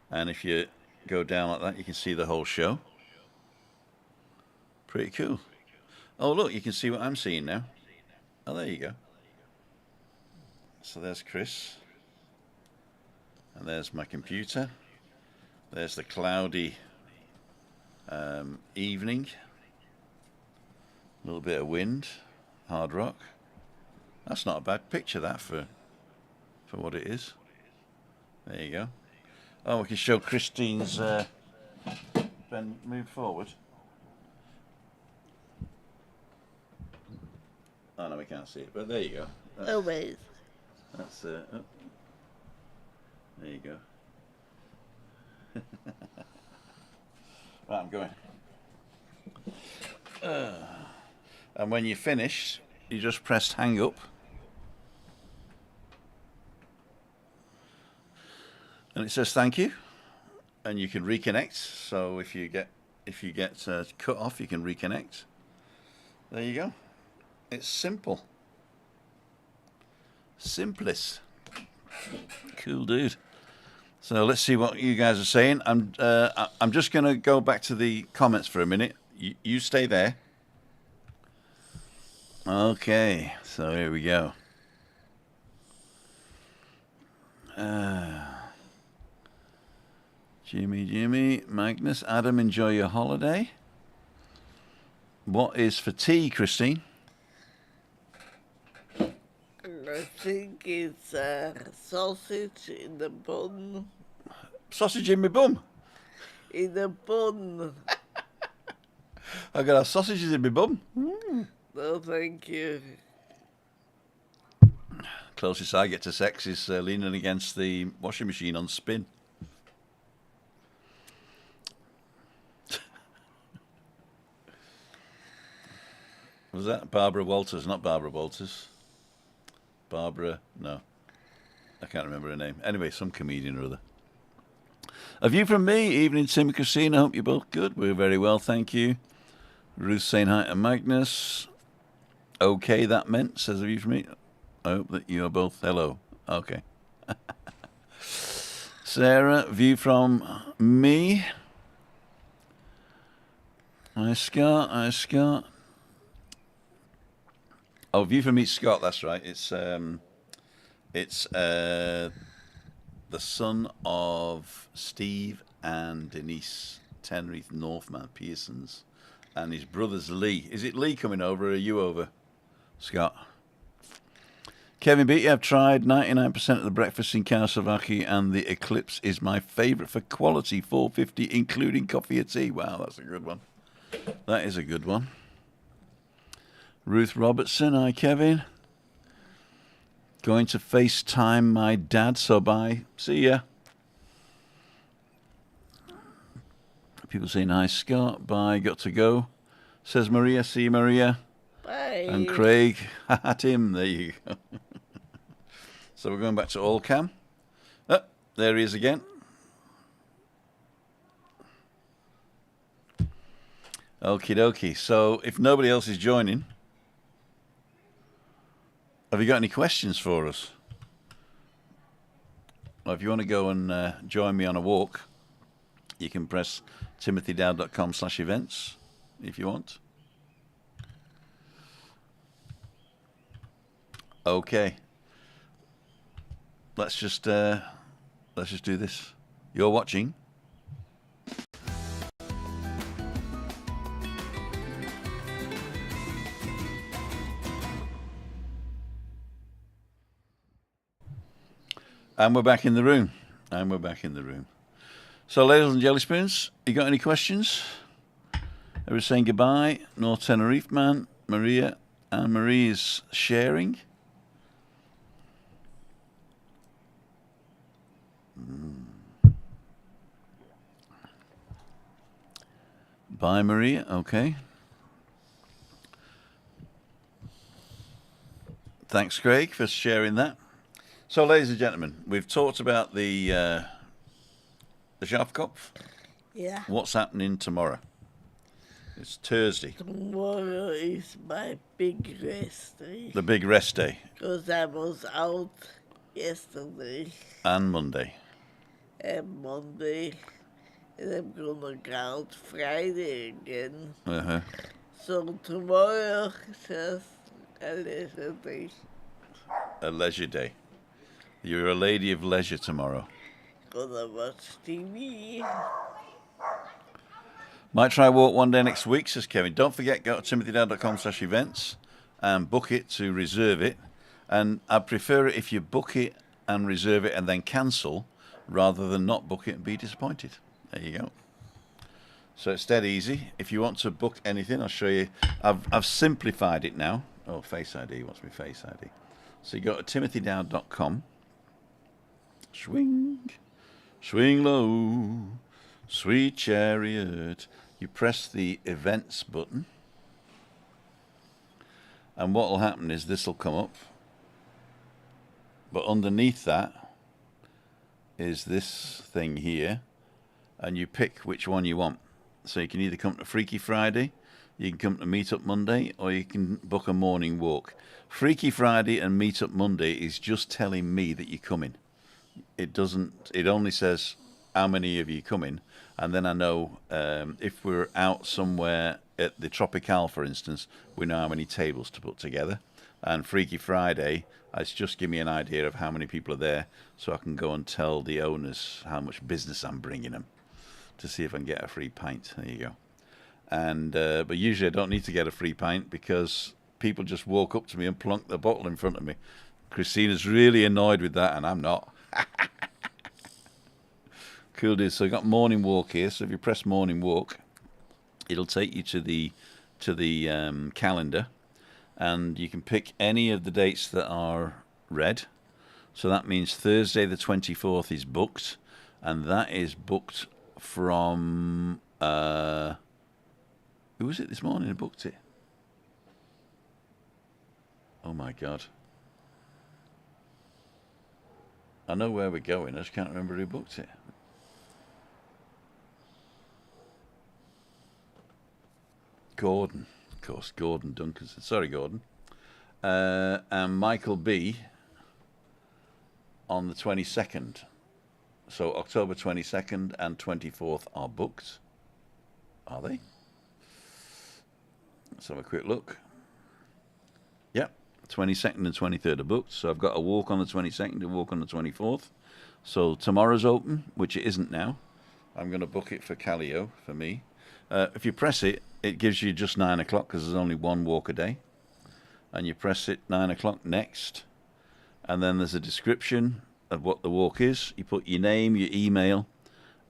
And if you go down like that, you can see the whole show. Pretty cool. Oh, look, you can see what I'm seeing now. Oh, there you go. So there's Chris. And there's my computer. There's the cloudy evening. A little bit of wind. Hard rock. That's not a bad picture, that, for what it is. There you go. Oh, we can show Christine's... Ben, move forward. Oh, no, we can't see it, but there you go. Oh, wait. That's... oh. There you go. Right, I'm going. And when you finish, you just press hang up. And it says thank you. And you can reconnect. So if you get cut off, you can reconnect. There you go. It's simple. Simplest. Cool dude. So let's see what you guys are saying. I'm just going to go back to the comments for a minute. You stay there. Okay, so here we go. Jimmy, Magnus, Adam, enjoy your holiday. What is for tea, Christine? I think it's sausage in the bun. Sausage in my bum? In the bun. I've got sausages in my bum. No, thank you. Closest I get to sex is leaning against the washing machine on spin. Was that Barbara Walters? Not Barbara Walters. Barbara, no. I can't remember her name. Anyway, some comedian or other. A view from me, evening Tim and Christine. I hope you're both good. We're very well, thank you. Ruth saying hi to Magnus. Okay, that meant, says a view from me. I hope that you are both hello. Okay. Sarah, view from me. Hi, Scott. Oh, view from me, Scott. That's right. It's the son of Steve and Denise Tenerife Northman Pearsons, and his brother's Lee. Is it Lee coming over, or are you over, Scott? Kevin Beatty, I've tried 99% of the breakfast in Karasavaki, and the Eclipse is my favourite for quality. $4.50, including coffee or tea. Wow, that's a good one. That is a good one. Ruth Robertson, hi Kevin. Going to FaceTime my dad, so bye. See ya. People saying hi Scott, bye, got to go. Says Maria, see you Maria. Bye. And Craig, Tim, there you go. So we're going back to all cam. Oh, there he is again. Okie dokie. So if nobody else is joining, have you got any questions for us? Well, if you want to go and join me on a walk, you can press timothydowd.com/events if you want. Okay. Let's just do this. You're watching. And we're back in the room. So, ladies and jelly spoons, you got any questions? Everybody's saying goodbye. North Tenerife man, Maria, and Marie's sharing. Bye, Maria. Okay. Thanks, Craig, for sharing that. So, ladies and gentlemen, we've talked about the Schafkopf. Yeah. What's happening tomorrow? It's Thursday. Tomorrow is my big rest day. The big rest day. Because I was out yesterday. And Monday. And Monday. And I'm gonna go out Friday again. Uh-huh. So tomorrow, just a leisure day. A leisure day. You're a lady of leisure tomorrow. Gonna watch TV. Might try walk one day next week, says Kevin. Don't forget, go to timothydow.com/events and book it to reserve it. And I prefer it if you book it and reserve it and then cancel, rather than not book it and be disappointed. There you go. So it's dead easy. If you want to book anything, I'll show you. I've simplified it now. Oh, Face ID. What's my Face ID? So you go to timothydow.com. Swing low, sweet chariot. You press the events button, and what will happen is this will come up, but underneath that is this thing here, and you pick which one you want. So you can either come to Freaky Friday, you can come to Meetup Monday, or you can book a morning walk. Freaky Friday and Meetup Monday is just telling me that you're coming. It doesn't. It only says how many of you coming, and then I know if we're out somewhere at the Tropical, for instance, we know how many tables to put together. And Freaky Friday, it's just give me an idea of how many people are there, so I can go and tell the owners how much business I'm bringing them, to see if I can get a free pint. There you go. And but usually I don't need to get a free pint because people just walk up to me and plunk the bottle in front of me. Christina's really annoyed with that, and I'm not. Cool dude. So I got morning walk here. So if you press morning walk, it'll take you to the calendar, and you can pick any of the dates that are red. So that means Thursday the 24th is booked, and that is booked from who was it this morning who booked it? Oh my god. I know where we're going, I just can't remember who booked it. Gordon, of course, Gordon Duncanson. Sorry, Gordon. And Michael B. on the 22nd. So October 22nd and 24th are booked. Are they? Let's have a quick look. Yep, 22nd and 23rd are booked. So I've got a walk on the 22nd, a walk on the 24th. So tomorrow's open, which it isn't now. I'm going to book it for Callio, for me. If you press it, it gives you just 9 o'clock because there's only one walk a day. And you press it 9 o'clock next. And then there's a description of what the walk is. You put your name, your email,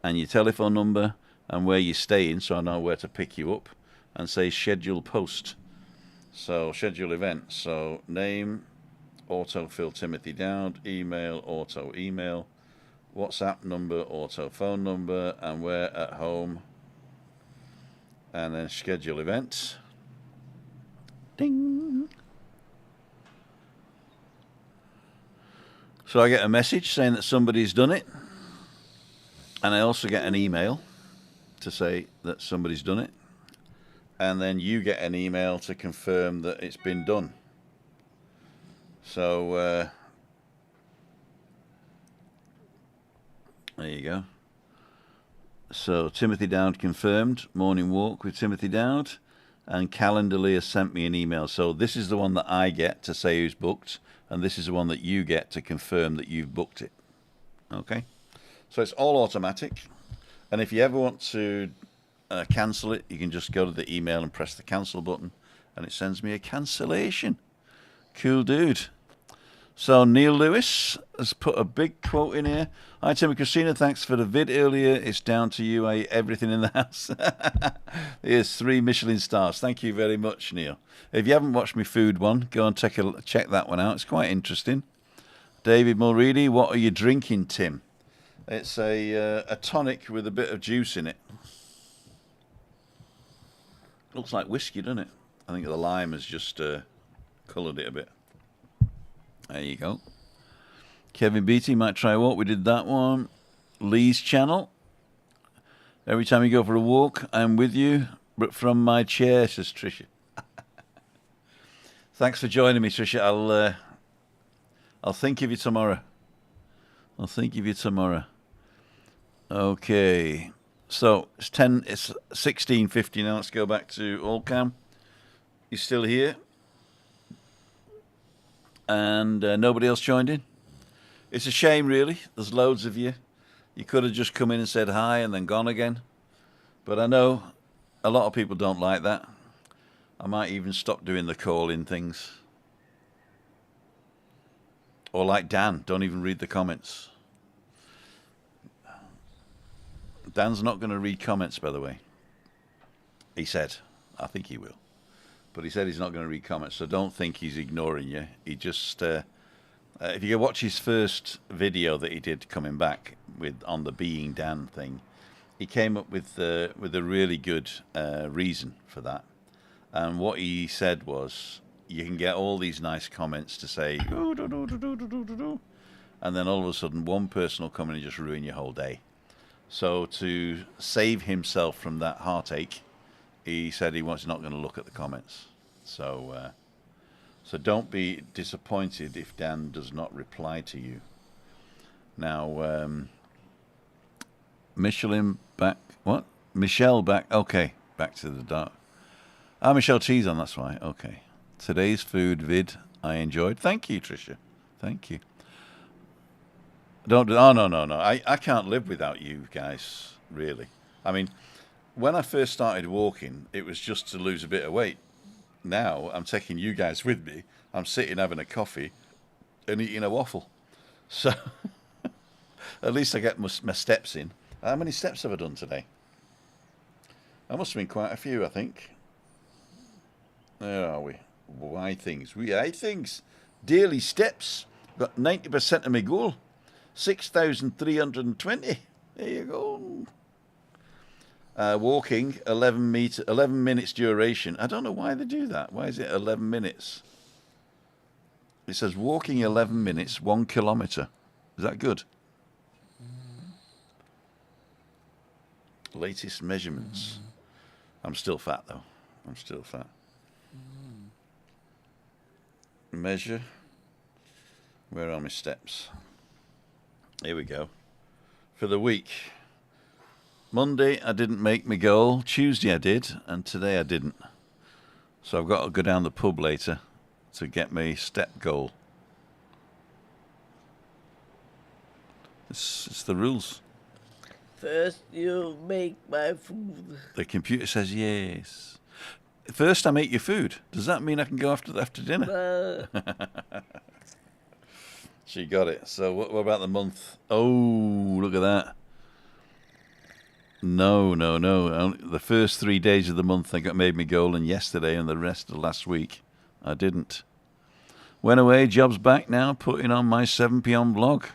and your telephone number, and where you're staying, so I know where to pick you up, and say schedule post. So schedule event. So name, autofill Timothy Dowd, email, auto email, WhatsApp number, auto phone number, and where at home. And then schedule event. Ding. So I get a message saying that somebody's done it. And I also get an email to say that somebody's done it. And then you get an email to confirm that it's been done. So there you go. So Timothy Dowd confirmed, morning walk with Timothy Dowd, and Calendarly has sent me an email. So this is the one that I get to say who's booked, and this is the one that you get to confirm that you've booked it. Okay? So it's all automatic, and if you ever want to cancel it, you can just go to the email and press the cancel button, and it sends me a cancellation. Cool dude. So Neil Lewis has put a big quote in here. Hi Tim and Christina, thanks for the vid earlier. It's down to you. I ate everything in the house. Here's 3 Michelin stars. Thank you very much, Neil. If you haven't watched my food one, go and check that one out. It's quite interesting. David Mulready, what are you drinking, Tim? It's a tonic with a bit of juice in it. Looks like whiskey, doesn't it? I think the lime has just coloured it a bit. There you go. Kevin Beatty might try a walk. We did that one. Lee's channel. Every time you go for a walk, I'm with you. But from my chair, says Tricia. Thanks for joining me, Tricia. I'll think of you tomorrow. I'll think of you tomorrow. Okay. So it's 16:50 now. Let's go back to Allcam. You still here? And nobody else joined in? It's a shame, really. There's loads of you. You could have just come in and said hi and then gone again. But I know a lot of people don't like that. I might even stop doing the call-in things. Or like Dan, don't even read the comments. Dan's not going to read comments, by the way. He said. I think he will. But he said he's not going to read comments, so don't think he's ignoring you. He just... if you watch his first video that he did coming back on the Being Dan thing, he came up with a really good reason for that. And what he said was, you can get all these nice comments to say, and then all of a sudden one person will come in and just ruin your whole day. So to save himself from that heartache, he said he was not going to look at the comments. So don't be disappointed if Dan does not reply to you. Now, Michelin back. What? Michelle back. Okay, back to the dark. Michelle T's on, that's why. Okay. Today's food vid I enjoyed. Thank you, Tricia. Thank you. No. I can't live without you guys, really. I mean, when I first started walking, it was just to lose a bit of weight. Now I'm taking you guys with me. I'm sitting having a coffee and eating a waffle. So at least I get my steps in. How many steps have I done today? That must have been quite a few, I think. Where are we? Why things? Daily steps. Got 90% of my goal. 6,320. There you go. Walking 11 minutes duration. I don't know why they do that. Why is it 11 minutes? It says walking 11 minutes, 1 kilometre. Is that good? Latest measurements. I'm still fat though. I'm still fat. Measure. Where are my steps? Here we go. For the week. Monday I didn't make my goal. Tuesday I did, and today I didn't. So I've got to go down the pub later to get my step goal. It's the rules. First you make my food. The computer says yes. First I make your food. Does that mean I can go after dinner? She got it. So what about the month? Oh, look at that. No. The first 3 days of the month I made my goal, and yesterday and the rest of last week I didn't. Went away, job's back now, putting on my 7 p.m. vlog.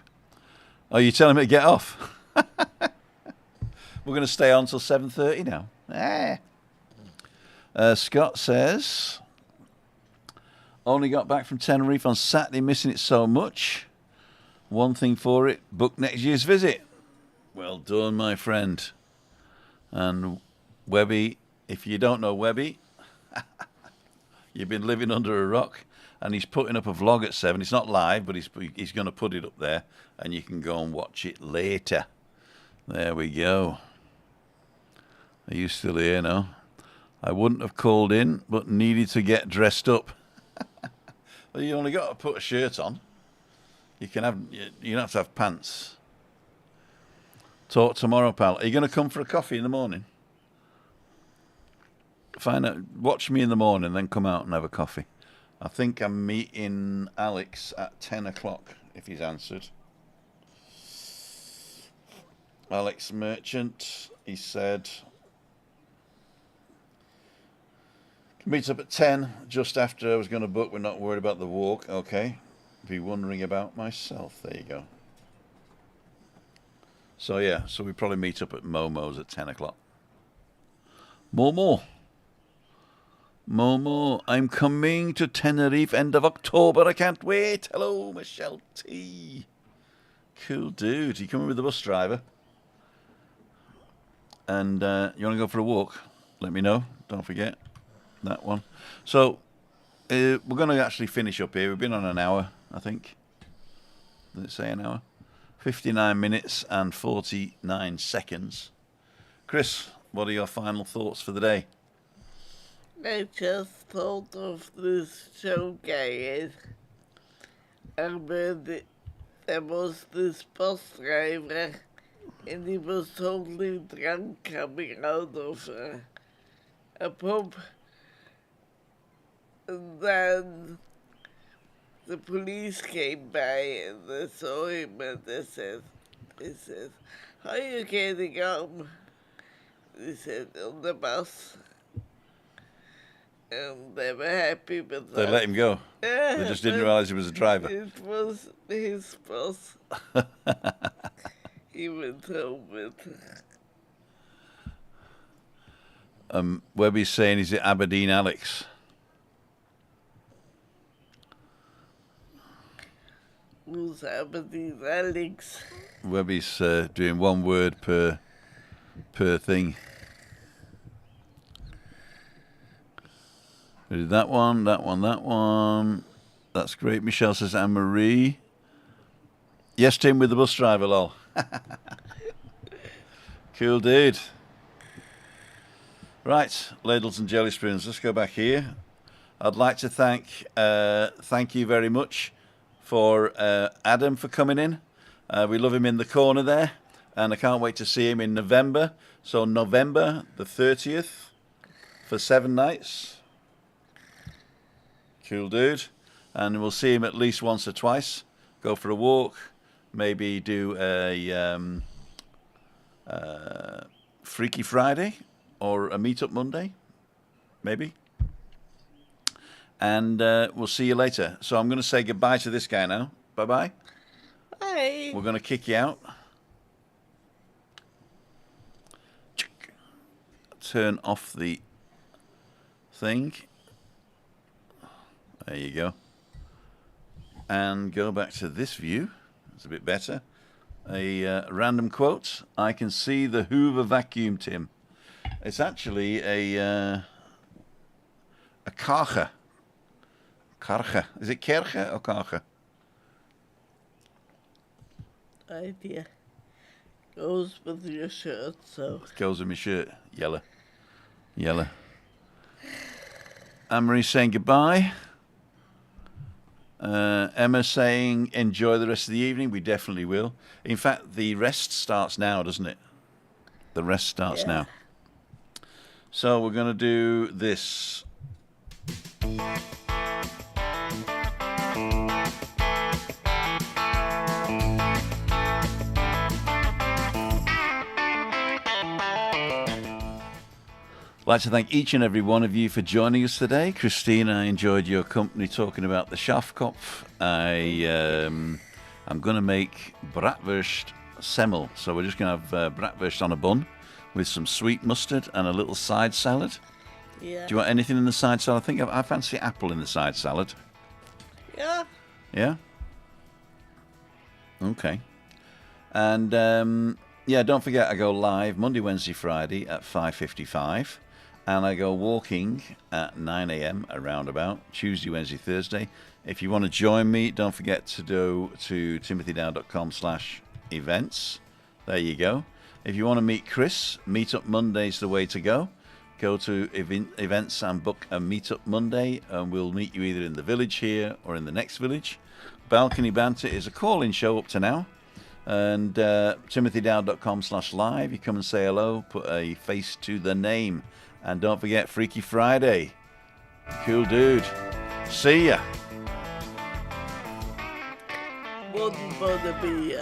Oh, you telling me to get off? We're going to stay on till 7:30 now. Scott says, only got back from Tenerife on Saturday, missing it so much. One thing for it, book next year's visit. Well done, my friend. And Webby, if you don't know Webby, you've been living under a rock. And he's putting up a vlog at 7. It's not live, but he's going to put it up there, and you can go and watch it later. There we go. Are you still here now? I wouldn't have called in, but needed to get dressed up. Well, you only got to put a shirt on. You don't have to have pants. Talk tomorrow, pal. Are you going to come for a coffee in the morning? Find out. Watch me in the morning, then come out and have a coffee. I think I'm meeting Alex at 10 o'clock, if he's answered. Alex Merchant, he said, meet up at 10, just after I was going to book. We're not worried about the walk. Okay. Be wondering about myself. There you go. So, yeah. So we probably meet up at Momo's at 10 o'clock. Momo, I'm coming to Tenerife end of October. I can't wait. Hello, Michelle T. Cool dude. You coming with the bus driver? And you want to go for a walk? Let me know. Don't forget that one. So we're going to actually finish up here. We've been on an hour, I think. Did it say an hour? 59 minutes and 49 seconds. Chris, what are your final thoughts for the day? I just thought of this show, guys. I'm really there was this bus driver, and he was totally drunk coming out of a pub. And then the police came by and they saw him and they said, how are you getting home? He said, on the bus. And they were happy with that. They let him go. Yeah, They just didn't realise he was a driver. It was his bus. He went home with. Webby's saying, is it Aberdeen Alex? Who's Aberdeen Alex? Webby's doing one word per thing. We did that one. That's great. Michelle says, Anne-Marie. Yes, Tim, with the bus driver, lol. Cool dude. Right, ladles and jelly spoons. Let's go back here. I'd like to thank you very much for Adam for coming in. We love him in the corner there, and I can't wait to see him in November. So November the 30th for 7 nights. Cool dude. And we'll see him at least once or twice. Go for a walk. Maybe do a Freaky Friday or a Meetup Monday. Maybe. And we'll see you later. So I'm going to say goodbye to this guy now. Bye-bye. Bye. We're going to kick you out. Turn off the thing. There you go. And go back to this view. It's a bit better. A random quote. I can see the Hoover vacuum, Tim. It's actually a karcher. Karcher. Is it kerche or karcher? Idea. Goes with your shirt, so. It goes with my shirt. Yellow. Anne-Marie's saying goodbye. Emma saying enjoy the rest of the evening. We definitely will. In fact, the rest starts now, doesn't it? The rest starts now. So we're going to do this. I'd like to thank each and every one of you for joining us today. Christine, I enjoyed your company talking about the Schafkopf. I'm going to make bratwurst semmel. So we're just going to have bratwurst on a bun with some sweet mustard and a little side salad. Yeah. Do you want anything in the side salad? I think I fancy apple in the side salad. Yeah. Yeah? Okay. And, yeah, don't forget, I go live Monday, Wednesday, Friday at 5:55. And I go walking at 9 a.m. around about Tuesday, Wednesday, Thursday. If you want to join me, don't forget to go to timothydow.com/events. There you go. If you want to meet Chris, Meetup Monday's the way to go. Go to events and book a Meetup Monday, and we'll meet you either in the village here or in the next village. Balcony Banter is a call-in show up to now. And timothydow.com/live. You come and say hello, put a face to the name. And don't forget Freaky Friday. Cool dude. See ya. Wouldn't bother me.